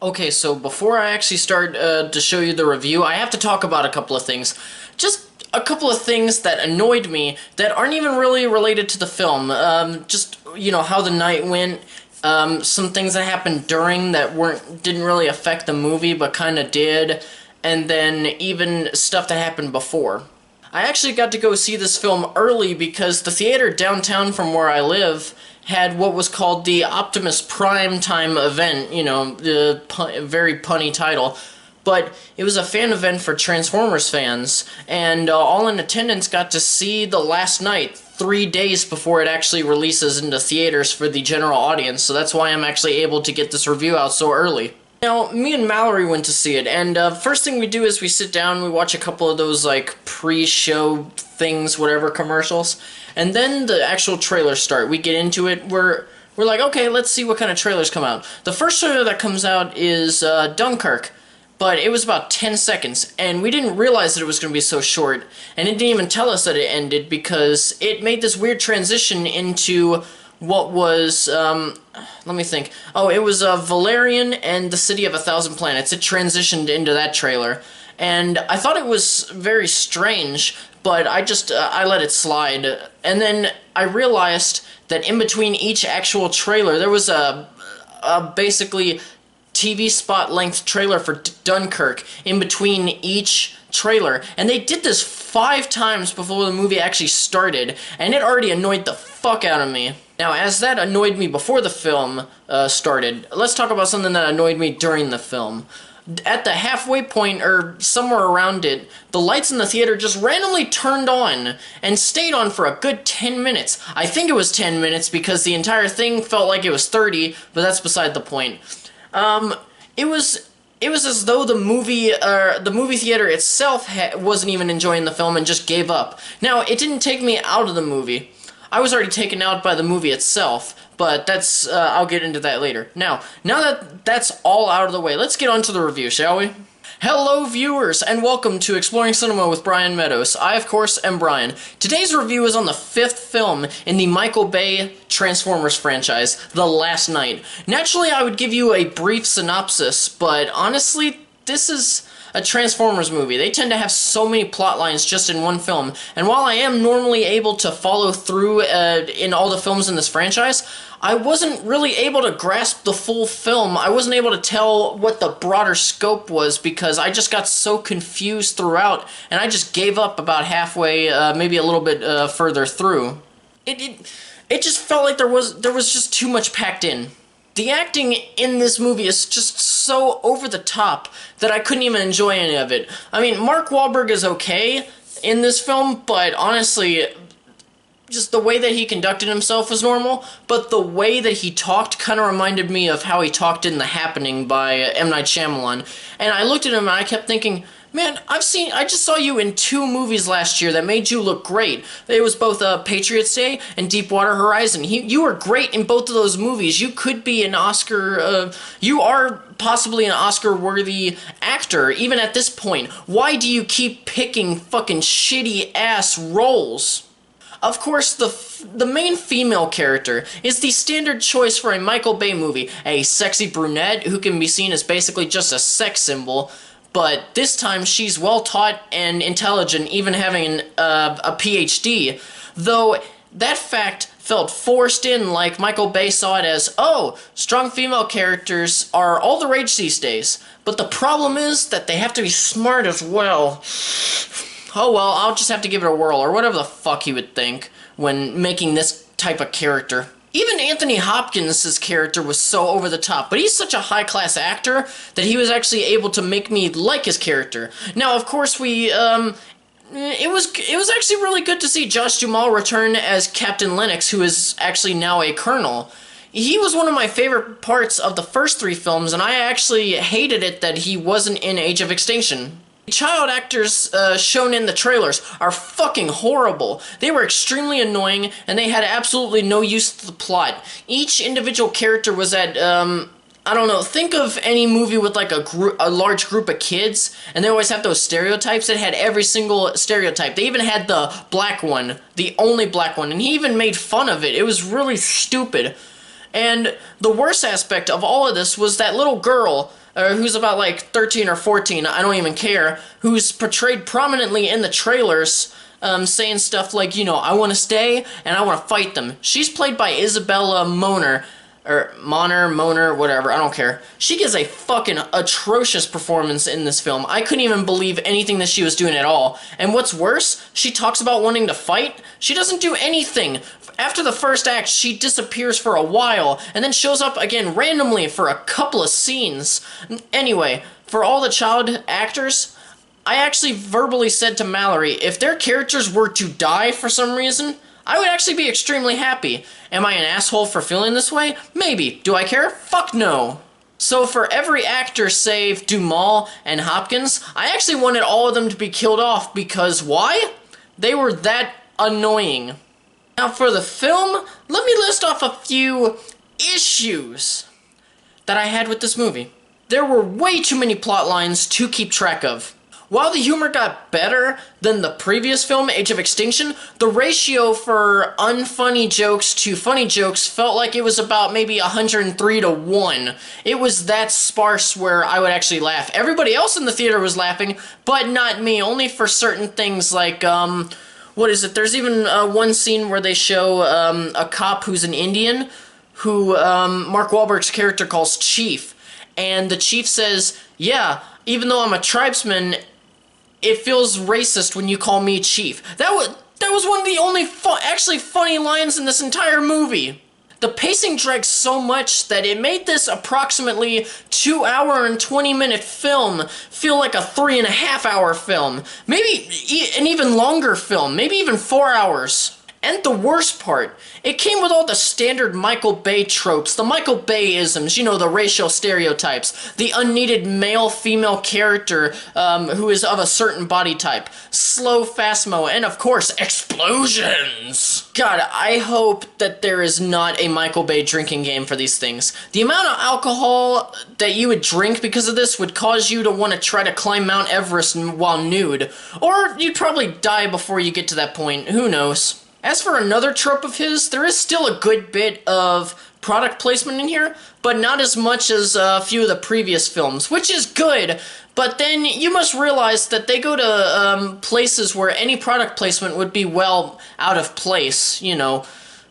Okay, so before I actually start to show you the review, I have to talk about a couple of things. Just a couple of things that annoyed me that aren't even really related to the film. Just, how the night went. Some things that happened during that didn't really affect the movie, but kind of did. And then even stuff that happened before. I actually got to go see this film early because the theater downtown from where I live had what was called the Optimus Prime Time Event, the very punny title. But it was a fan event for Transformers fans, and all in attendance got to see the last night, 3 days before it actually releases into theaters for the general audience, so that's why I'm actually able to get this review out so early. Now, me and Mallory went to see it, and first thing we do is we sit down, we watch a couple of those, pre-show things, whatever, commercials, and then the actual trailers start. We get into it, we're like, okay, let's see what kind of trailers come out. The first trailer that comes out is Dunkirk, but it was about 10 seconds, and we didn't realize that it was going to be so short, and it didn't even tell us that it ended, because it made this weird transition into what was, let me think. Oh, it was Valerian and the City of a Thousand Planets. It transitioned into that trailer. And I thought it was very strange, but I let it slide. And then I realized that in between each actual trailer, there was a basically TV spot length trailer for Dunkirk in between each trailer, and they did this 5 times before the movie actually started, and it already annoyed the fuck out of me. Now, as that annoyed me before the film started, let's talk about something that annoyed me during the film. At the halfway point, or somewhere around it, the lights in the theater just randomly turned on and stayed on for a good 10 minutes. I think it was 10 minutes because the entire thing felt like it was 30, but that's beside the point. It was as though the movie theater itself wasn't even enjoying the film and just gave up. Now, it didn't take me out of the movie. I was already taken out by the movie itself, but that's, I'll get into that later. Now that that's all out of the way, let's get on to the review, shall we? Hello viewers, and welcome to Exploring Cinema with Brian Meadows. I, of course, am Brian. Today's review is on the 5th film in the Michael Bay Transformers franchise, The Last Knight. Naturally, I would give you a brief synopsis, but honestly, this is a Transformers movie. They tend to have so many plot lines just in one film, and while I am normally able to follow through in all the films in this franchise, I wasn't really able to grasp the full film. I wasn't able to tell what the broader scope was because I just got so confused throughout, and I just gave up about halfway, maybe a little bit further through. It just felt like there was just too much packed in. The acting in this movie is just so over the top that I couldn't even enjoy any of it. I mean, Mark Wahlberg is okay in this film, but honestly, just the way that he conducted himself was normal, but the way that he talked kind of reminded me of how he talked in The Happening by M. Night Shyamalan. And I looked at him and I kept thinking, man, I just saw you in 2 movies last year that made you look great. It was both Patriots Day and Deepwater Horizon. You were great in both of those movies. You could be an Oscar, you are possibly an Oscar-worthy actor, even at this point. Why do you keep picking fucking shitty-ass roles? Of course, the main female character is the standard choice for a Michael Bay movie, a sexy brunette who can be seen as basically just a sex symbol, but this time she's well-taught and intelligent, even having a PhD, though that fact felt forced in like Michael Bay saw it as, oh, strong female characters are all the rage these days, but the problem is that they have to be smart as well. Oh well, I'll just have to give it a whirl, or whatever the fuck he would think when making this type of character. Even Anthony Hopkins' character was so over the top, but he's such a high-class actor that he was actually able to make me like his character. Now, of course, it was actually really good to see Josh Duhamel return as Captain Lennox, who is actually now a colonel. He was one of my favorite parts of the first 3 films, and I actually hated it that he wasn't in Age of Extinction. The child actors shown in the trailers are fucking horrible. They were extremely annoying, and they had absolutely no use to the plot. Each individual character was at, I don't know, think of any movie with like a large group of kids, and they always have those stereotypes. It had every single stereotype. They even had the black one, the only black one, and he even made fun of it. It was really stupid. And the worst aspect of all of this was that little girl who's about like 13 or 14, I don't even care, who's portrayed prominently in the trailers, saying stuff like, you know, I want to stay and I want to fight them. She's played by Isabella Moner, or Moner, whatever, I don't care. She gives a fucking atrocious performance in this film. I couldn't even believe anything that she was doing at all. And what's worse, she talks about wanting to fight. She doesn't do anything. After the first act, she disappears for a while, and then shows up again randomly for a couple of scenes. Anyway, for all the child actors, I actually verbally said to Mallory, if their characters were to die for some reason, I would actually be extremely happy. Am I an asshole for feeling this way? Maybe. Do I care? Fuck no. So for every actor save Dumal and Hopkins, I actually wanted all of them to be killed off because why? They were that annoying. Now for the film, let me list off a few issues that I had with this movie. There were way too many plot lines to keep track of. While the humor got better than the previous film, Age of Extinction, the ratio for unfunny jokes to funny jokes felt like it was about maybe 103 to 1. It was that sparse where I would actually laugh. Everybody else in the theater was laughing, but not me, only for certain things like, what is it? There's even one scene where they show a cop who's an Indian, who Mark Wahlberg's character calls Chief. And the Chief says, yeah, even though I'm a tribesman, it feels racist when you call me Chief. That was one of the only actually funny lines in this entire movie. The pacing dragged so much that it made this approximately 2 hour and 20 minute film feel like a 3.5 hour film. Maybe an even longer film, maybe even 4 hours. And the worst part, it came with all the standard Michael Bay tropes, the Michael Bay-isms, you know, the racial stereotypes, the unneeded male-female character who is of a certain body type, slow fast-mo, and of course, explosions! God, I hope that there is not a Michael Bay drinking game for these things. The amount of alcohol that you would drink because of this would cause you to want to try to climb Mount Everest while nude. Or you'd probably die before you get to that point, who knows. As for another trope of his, there is still a good bit of product placement in here, but not as much as a few of the previous films, which is good, but then you must realize that they go to places where any product placement would be well out of place, you know.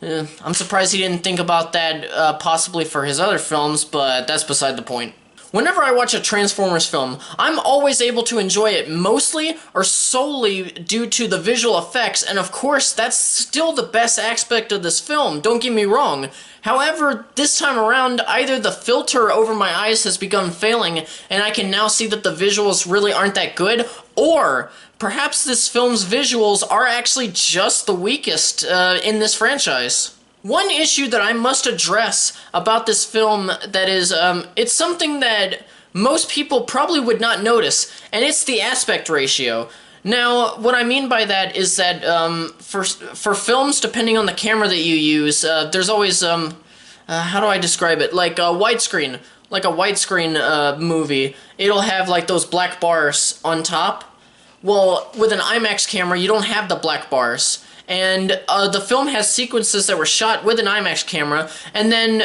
I'm surprised he didn't think about that possibly for his other films, but that's beside the point. Whenever I watch a Transformers film, I'm always able to enjoy it mostly or solely due to the visual effects, and of course, that's still the best aspect of this film, don't get me wrong. However, this time around, either the filter over my eyes has begun failing, and I can now see that the visuals really aren't that good, or perhaps this film's visuals are actually just the weakest in this franchise. One issue that I must address about this film that is, it's something that most people probably would not notice, and it's the aspect ratio. Now, what I mean by that is that for films, depending on the camera that you use, there's always, how do I describe it? Like a widescreen movie, it'll have like those black bars on top. Well, with an IMAX camera, you don't have the black bars. And the film has sequences that were shot with an IMAX camera, and then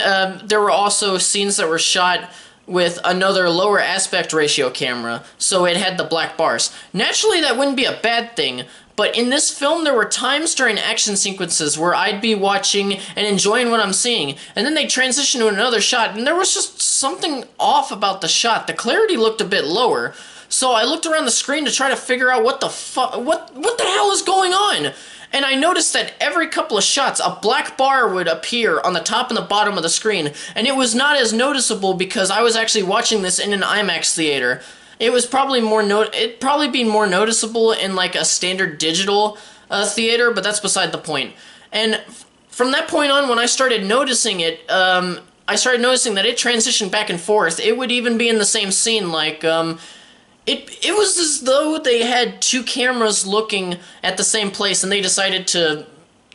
there were also scenes that were shot with another lower aspect ratio camera, so it had the black bars. Naturally, that wouldn't be a bad thing, but in this film there were times during action sequences where I'd be watching and enjoying what I'm seeing, and then they'd transition to another shot, and there was just something off about the shot. The clarity looked a bit lower, so I looked around the screen to try to figure out what the hell is going on? And I noticed that every couple of shots, a black bar would appear on the top and the bottom of the screen, and it was not as noticeable because I was actually watching this in an IMAX theater. It was probably it'd probably be more noticeable in like a standard digital theater, but that's beside the point. And from that point on, when I started noticing it, I started noticing that it transitioned back and forth. It would even be in the same scene, like, It was as though they had two cameras looking at the same place and they decided to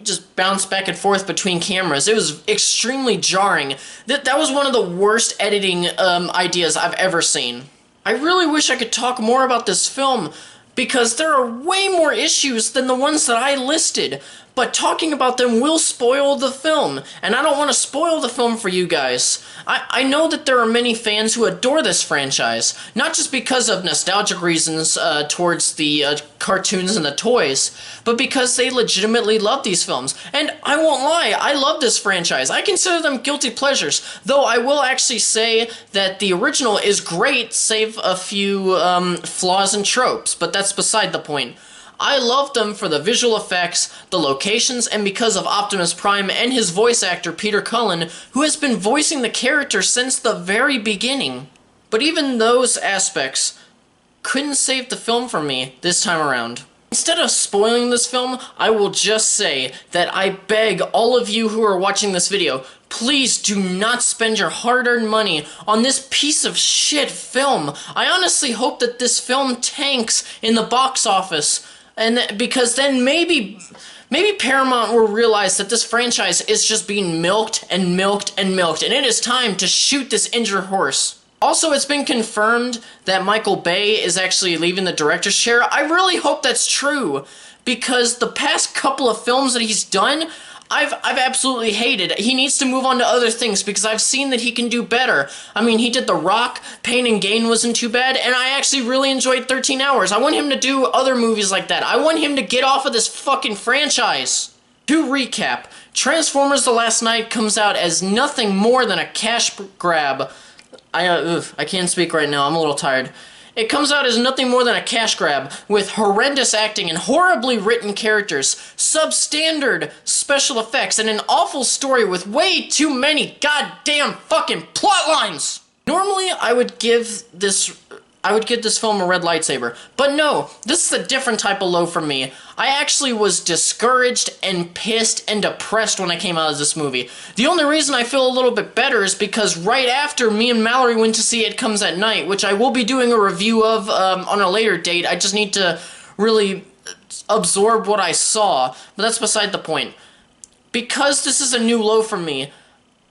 just bounce back and forth between cameras. It was extremely jarring. That was one of the worst editing ideas I've ever seen. I really wish I could talk more about this film because there are way more issues than the ones that I listed. but talking about them will spoil the film, and I don't want to spoil the film for you guys. I know that there are many fans who adore this franchise, not just because of nostalgic reasons towards the cartoons and the toys, but because they legitimately love these films. And I won't lie, I love this franchise. I consider them guilty pleasures, though I will actually say that the original is great, save a few flaws and tropes, but that's beside the point. I love them for the visual effects, the locations, and because of Optimus Prime and his voice actor Peter Cullen, who has been voicing the character since the very beginning. But even those aspects couldn't save the film for me this time around. Instead of spoiling this film, I will just say that I beg all of you who are watching this video, please do not spend your hard-earned money on this piece of shit film. I honestly hope that this film tanks in the box office. And because then maybe Paramount will realize that this franchise is just being milked and milked and milked, and it is time to shoot this injured horse. Also, it's been confirmed that Michael Bay is actually leaving the director's chair. I really hope that's true, because the past couple of films that he's done, I've absolutely hated. He needs to move on to other things because I've seen that he can do better. I mean, he did The Rock, Pain and Gain wasn't too bad, and I actually really enjoyed 13 Hours. I want him to do other movies like that. I want him to get off of this fucking franchise. To recap, Transformers The Last Knight comes out as nothing more than a cash grab. I can't speak right now, I'm a little tired. It comes out as nothing more than a cash grab, with horrendous acting and horribly written characters, substandard special effects, and an awful story with way too many goddamn fucking plot lines! Normally, I would give this film a red lightsaber, but no, this is a different type of low for me. I actually was discouraged and pissed and depressed when I came out of this movie. The only reason I feel a little bit better is because right after me and Mallory went to see It Comes at Night, which I will be doing a review of on a later date. I just need to really absorb what I saw, but that's beside the point. Because this is a new low for me,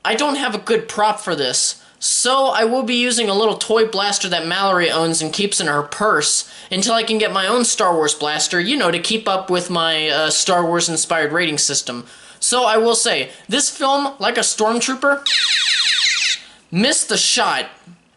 I don't have a good prop for this. So I will be using a little toy blaster that Mallory owns and keeps in her purse until I can get my own Star Wars blaster, you know, to keep up with my Star Wars inspired rating system. So I will say, this film, like a stormtrooper, missed the shot.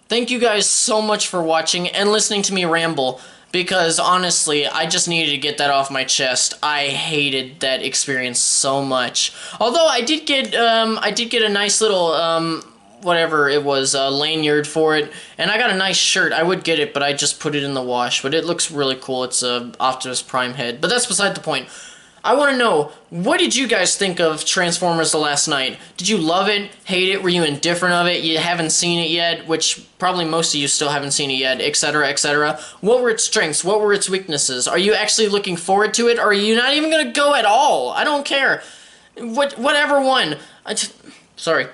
Thank you guys so much for watching and listening to me ramble, because honestly, I just needed to get that off my chest. I hated that experience so much. Although I did get a nice little whatever it was, lanyard for it, and I got a nice shirt. I would get it, but I just put it in the wash, but it looks really cool. It's a Optimus Prime head, but that's beside the point. I want to know, what did you guys think of Transformers The Last Knight? Did you love it, hate it, were you indifferent of it, you haven't seen it yet, which probably most of you still haven't seen it yet, etc., etc. What were its strengths? What were its weaknesses? Are you actually looking forward to it, or are you not even going to go at all? I don't care. Whatever one. Sorry.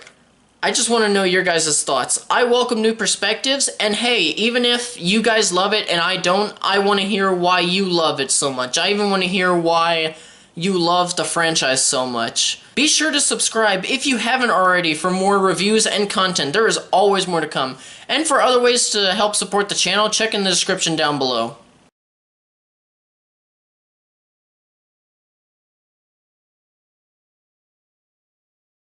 I just want to know your guys' thoughts. I welcome new perspectives, and hey, even if you guys love it and I don't, I want to hear why you love it so much. I even want to hear why you love the franchise so much. Be sure to subscribe if you haven't already for more reviews and content. There is always more to come. And for other ways to help support the channel, check in the description down below.